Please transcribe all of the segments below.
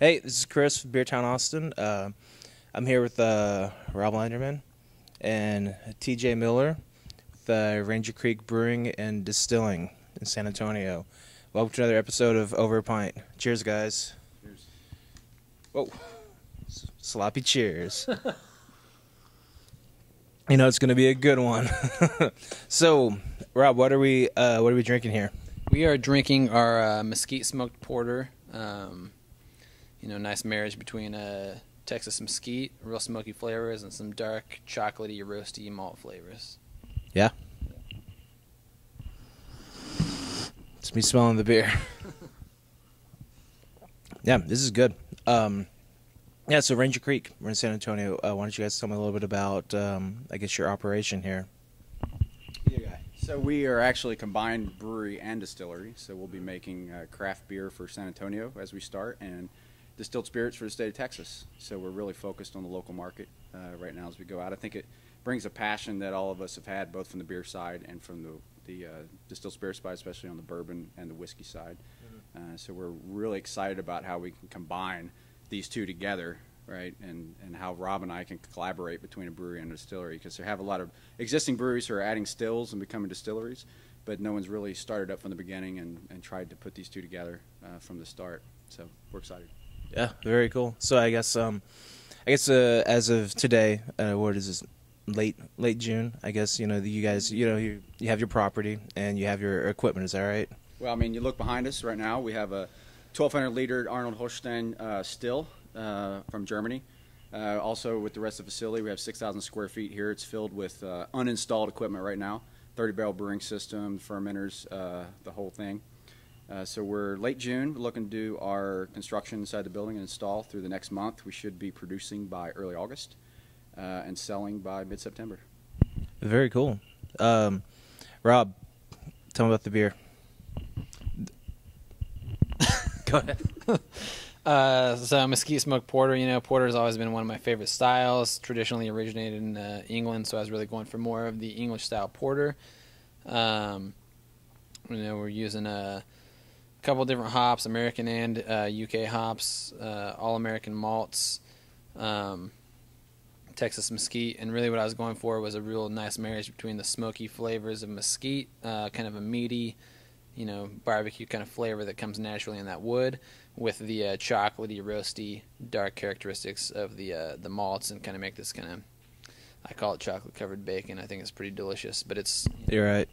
Hey, this is Chris from Beertown Austin. I'm here with Rob Landerman and TJ Miller with Ranger Creek Brewing and Distilling in San Antonio. Welcome to another episode of Over a Pint. Cheers, guys. Cheers. Whoa. Sloppy cheers. You know it's going to be a good one. So, Rob, what are we drinking here? We are drinking our mesquite smoked porter. Nice marriage between Texas mesquite, real smoky flavors, and some dark, chocolatey, roasty malt flavors. Yeah. It's me smelling the beer. Yeah, this is good. So Ranger Creek, we're in San Antonio. Why don't you guys tell me a little bit about, your operation here? So we are actually a combined brewery and distillery. So we'll be making craft beer for San Antonio as we start, and distilled spirits for the state of Texas. So we're really focused on the local market right now as we go out. I think it brings a passion that all of us have had, both from the beer side and from the distilled spirit side, especially on the bourbon and the whiskey side. Mm-hmm. So we're really excited about how we can combine these two together, right, and how Rob and I can collaborate between a brewery and a distillery, because they have a lot of existing breweries who are adding stills and becoming distilleries, but no one's really started up from the beginning and tried to put these two together from the start. So we're excited. Yeah, very cool. So I guess as of today, what is this? Late June. I guess you guys you have your property and you have your equipment. Is that right? Well, I mean, you look behind us right now. We have a 1,200 liter Arnold Holstein still from Germany. Also, with the rest of the facility, we have 6,000 square feet here. It's filled with uninstalled equipment right now. 30-barrel brewing system, fermenters, the whole thing. So we're late June, looking to do our construction inside the building and install through the next month. We should be producing by early August and selling by mid-September. Very cool. Rob, tell me about the beer. Go ahead. So mesquite smoked porter, porter has always been one of my favorite styles, traditionally originated in England, so I was really going for more of the English style porter. We're using a couple different hops, American and UK hops, all American malts, Texas mesquite, and really what I was going for was a real nice marriage between the smoky flavors of mesquite, kind of a meaty, barbecue kind of flavor that comes naturally in that wood, with the chocolatey, roasty, dark characteristics of the malts, and kind of make this kind of, I call it chocolate covered bacon. I think it's pretty delicious, but it's You're right.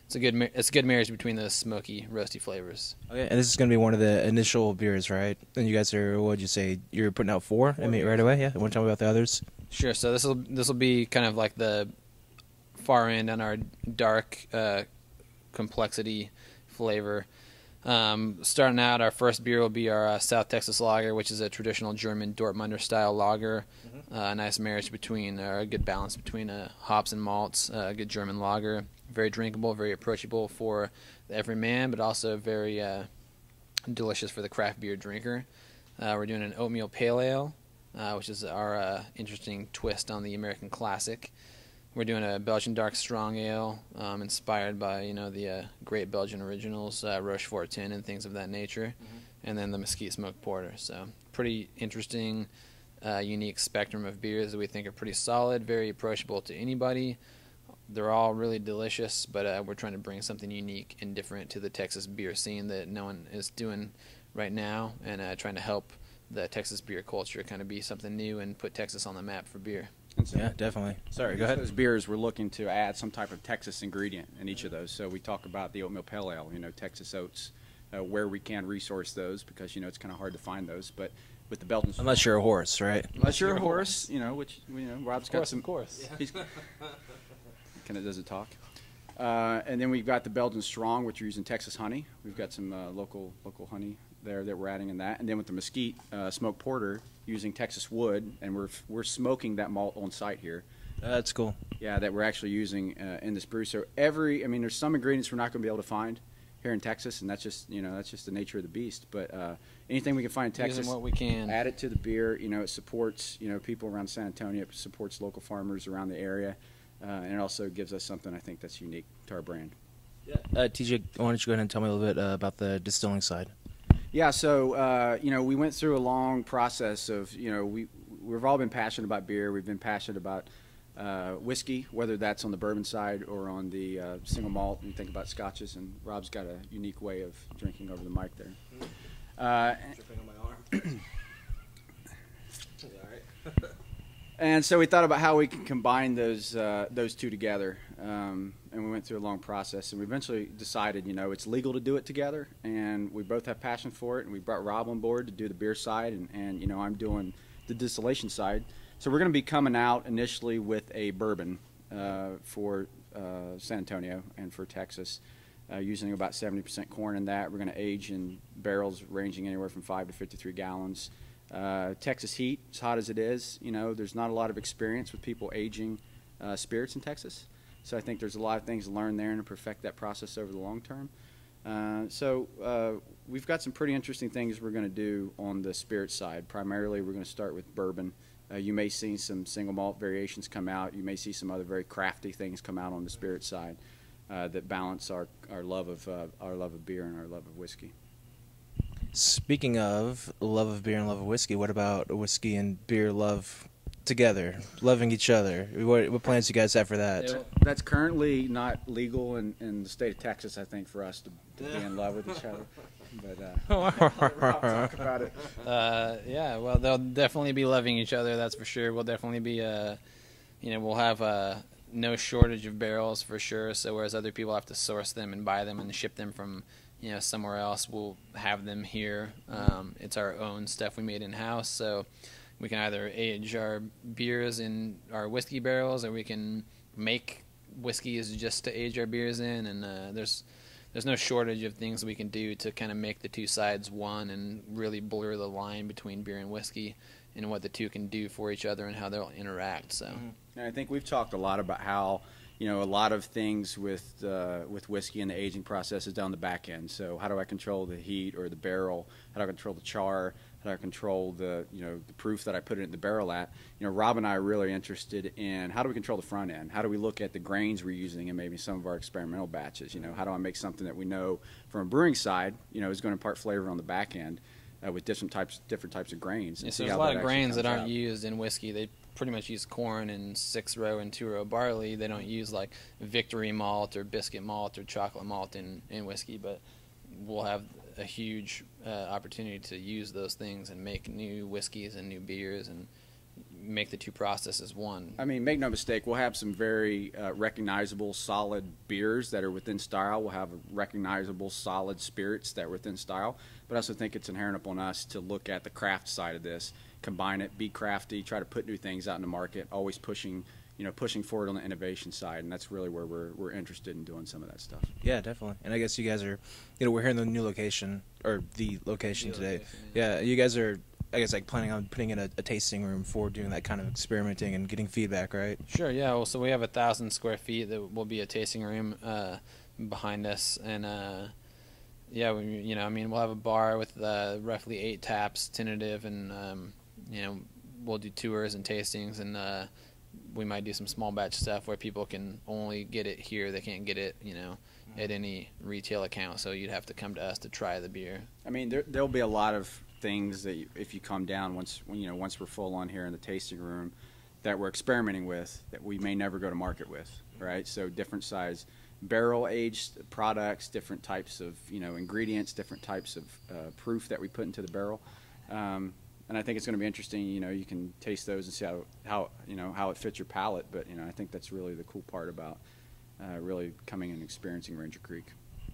It's a good marriage between the smoky, roasty flavors. Okay, and this is going to be one of the initial beers, right? And you guys are, what would you say, you're putting out four? Right away, yeah? Want to tell me about the others? Sure. So this will be kind of like the far end on our dark complexity flavor. Starting out, our first beer will be our South Texas Lager, which is a traditional German Dortmunder style lager. Mm-hmm. A nice marriage between, or a good balance between hops and malts. A good German lager, very drinkable, very approachable for the everyman, but also very delicious for the craft beer drinker. We're doing an oatmeal pale ale, which is our interesting twist on the American classic. We're doing a Belgian dark strong ale, inspired by the great Belgian originals, Rochefort tin and things of that nature, mm-hmm. And then the mesquite smoked porter. So pretty interesting, unique spectrum of beers that we think are pretty solid, very approachable to anybody. They're all really delicious, but we're trying to bring something unique and different to the Texas beer scene that no one is doing right now, and trying to help the Texas beer culture kind of be something new and put Texas on the map for beer. So, yeah, definitely. Sorry, go ahead. Those beers, we're looking to add some type of Texas ingredient in each of those. So we talk about the oatmeal pale ale, Texas oats, where we can resource those, because it's kind of hard to find those. But with the Belgian, unless you're a horse, right? Unless you're a horse, which Rob's got some. Of course. He's kind of doesn't talk. And then we've got the Belgian strong, which are using Texas honey. We've got some local honey there that we're adding in that. And then with the mesquite smoked porter, using Texas wood, and we're smoking that malt on site here. That's cool. Yeah, that we're actually using in this brew. So there's some ingredients we're not going to be able to find here in Texas, and that's just the nature of the beast. But anything we can find in Texas, using what we can, add it to the beer. It supports people around San Antonio. It supports local farmers around the area, and it also gives us something I think that's unique to our brand. Yeah. TJ, why don't you go ahead and tell me a little bit about the distilling side? Yeah, so we went through a long process of we've all been passionate about beer. We've been passionate about whiskey, whether that's on the bourbon side or on the single malt. You think about scotches, and Rob's got a unique way of drinking over the mic there. Dripping on my arm. All right. And so we thought about how we can combine those two together, and we went through a long process, and we eventually decided, it's legal to do it together, and we both have passion for it, and we brought Rob on board to do the beer side, and I'm doing the distillation side. So we're going to be coming out initially with a bourbon for San Antonio and for Texas, using about 70% corn in that. We're going to age in barrels ranging anywhere from 5 to 53 gallons. Texas heat, as hot as it is, there's not a lot of experience with people aging spirits in Texas. So I think there's a lot of things to learn there and to perfect that process over the long term. So we've got some pretty interesting things we're going to do on the spirit side. Primarily, we're going to start with bourbon. You may see some single malt variations come out. You may see some other very crafty things come out on the spirit side that balance our love of beer and our love of whiskey. Speaking of love of beer and love of whiskey, what about whiskey and beer love together, loving each other? What plans do you guys have for that? That's currently not legal in the state of Texas, I think, for us to be in love with each other. But I'll talk about it. Yeah, well, they'll definitely be loving each other, that's for sure. We'll definitely be, we'll have no shortage of barrels for sure. So whereas other people have to source them and buy them and ship them from somewhere else, we'll have them here. It's our own stuff we made in-house, so we can either age our beers in our whiskey barrels, or we can make whiskeys just to age our beers in, and there's no shortage of things we can do to kind of make the two sides one and really blur the line between beer and whiskey and what the two can do for each other and how they'll interact. So and I think we've talked a lot about how a lot of things with whiskey and the aging process is down the back end. So how do I control the heat or the barrel? How do I control the char? How do I control the the proof that I put it in the barrel at? Rob and I are really interested in how do we control the front end? How do we look at the grains we're using in maybe some of our experimental batches? How do I make something that we know from a brewing side is going to impart flavor on the back end with different types of grains? Yeah, so there's a lot of grains that aren't used in whiskey. They pretty much use corn and 6-row and 2-row barley. They don't use like Victory malt or biscuit malt or chocolate malt in whiskey, but we'll have a huge opportunity to use those things and make new whiskeys and new beers and make the two processes one. I mean, make no mistake, we'll have some very recognizable, solid beers that are within style. We'll have recognizable, solid spirits that are within style. But I also think it's inherent upon us to look at the craft side of this, combine it, be crafty, try to put new things out in the market, always pushing forward on the innovation side, and that's really where we're interested in doing some of that stuff. Yeah, definitely. And I guess you guys are, we're here in the new location, or the location today. Yeah, you guys are, I guess, like planning on putting in a tasting room for doing that kind of experimenting and getting feedback, right? Sure. Yeah. Well, so we have 1,000 square feet that will be a tasting room behind us, and yeah, we'll have a bar with roughly 8 taps, tentative, and we'll do tours and tastings, and we might do some small batch stuff where people can only get it here. They can't get it, at any retail account. So you'd have to come to us to try the beer. I mean, there'll be a lot of things that if you come down once we're full on here in the tasting room that we're experimenting with that we may never go to market with, right? So different size barrel aged products, different types of ingredients, different types of proof that we put into the barrel. And I think it's going to be interesting. You can taste those and see how it fits your palate. But I think that's really the cool part about really coming and experiencing Ranger Creek.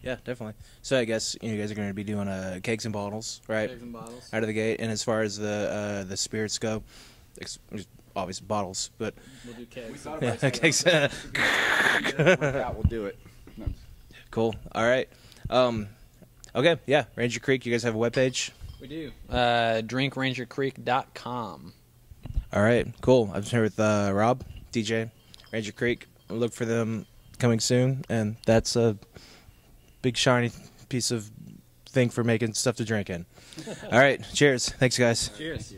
Yeah, definitely. So I guess you guys are going to be doing kegs and bottles, right? Kegs and bottles out of the gate. And as far as the spirits go, obviously bottles, but we'll do kegs. We thought about kegs. We'll do it. No. Cool. All right. Okay. Yeah. Ranger Creek. You guys have a webpage? We do. drinkrangercreek.com. All right. Cool. I'm here with Rob, DJ, Ranger Creek. Look for them coming soon, and that's a big shiny piece of thing for making stuff to drink in. All right. Cheers. Thanks, guys. Cheers.